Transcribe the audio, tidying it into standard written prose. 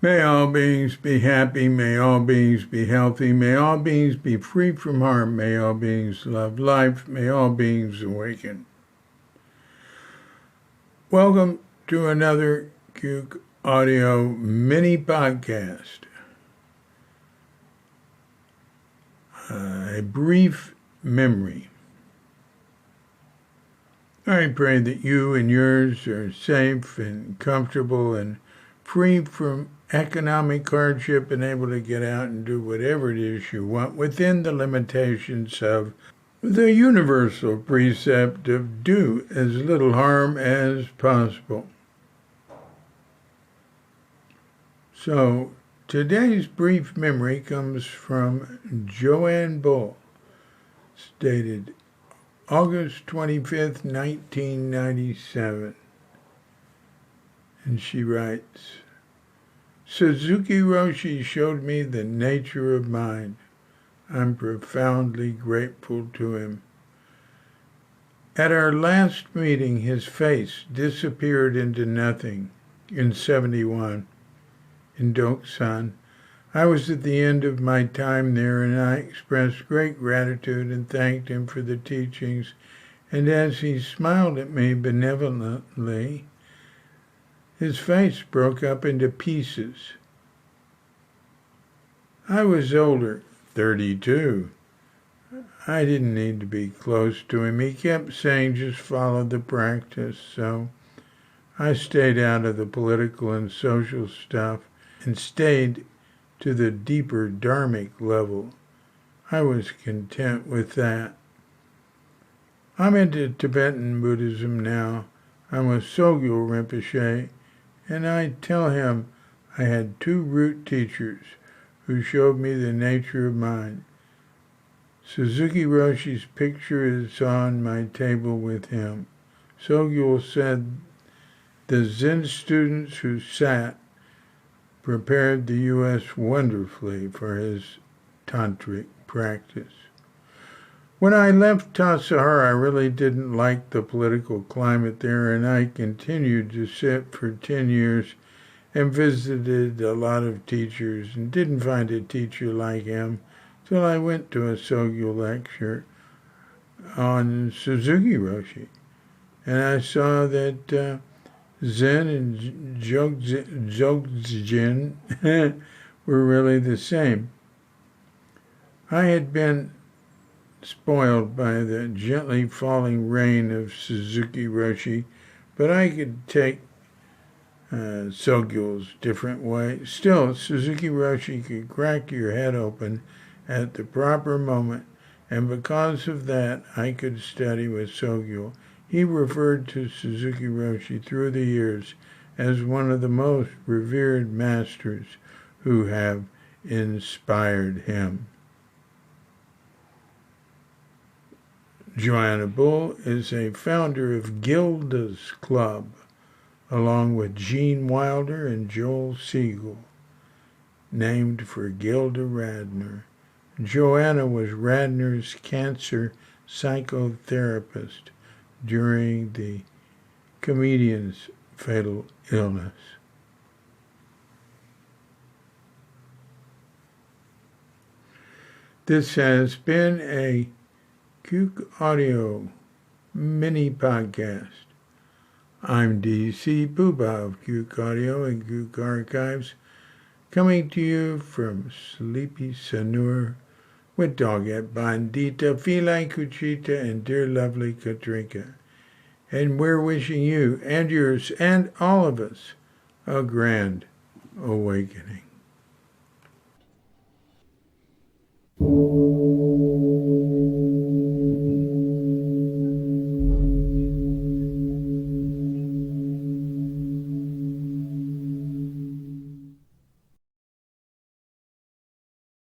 May all beings be happy. May all beings be healthy. May all beings be free from harm. May all beings love life. May all beings awaken. Welcome to another Cuke Audio mini podcast. A brief memory. I pray that you and yours are safe and comfortable and free from economic hardship and able to get out and do whatever it is you want within the limitations of the universal precept of do as little harm as possible. So today's brief memory comes from Joanne Bull, stated August 25th, 1997. And she writes, Suzuki Roshi showed me the nature of mind. I'm profoundly grateful to him. At our last meeting, his face disappeared into nothing in 71 in Doksan. I was at the end of my time there, and I expressed great gratitude and thanked him for the teachings. And as he smiled at me benevolently, his face broke up into pieces. I was older, 32. I didn't need to be close to him. He kept saying just follow the practice, so I stayed out of the political and social stuff and stayed to the deeper dharmic level. I was content with that. I'm into Tibetan Buddhism now. I'm with Sogyal Rinpoche, and I tell him I had two root teachers who showed me the nature of mind. Suzuki Roshi's picture is on my table with him. Sogyal said the Zen students who sat prepared the U.S. wonderfully for his tantric practice. When I left Tassajara, I really didn't like the political climate there, and I continued to sit for 10 years and visited a lot of teachers and didn't find a teacher like him till I went to a Sogyal lecture on Suzuki Roshi. And I saw that Zen and Dzogchen were really the same. I had been spoiled by the gently falling rain of Suzuki Roshi, but I could take Sogyal's different way. Still, Suzuki Roshi could crack your head open at the proper moment, and because of that, I could study with Sogyal. He referred to Suzuki Roshi through the years as one of the most revered masters who have inspired him. Joanna Bull is a founder of Gilda's Club, along with Gene Wilder and Joel Siegel, named for Gilda Radner. Joanna was Radner's cancer psychotherapist during the comedian's fatal illness. This has been a Cuke Audio mini podcast. I'm D.C. Booba of Cuke Audio and Cuke Archives, coming to you from Sleepy Sanur with Doggett Bandita, Feline Cuchita, and dear lovely Katrinka. And we're wishing you and yours and all of us a grand awakening.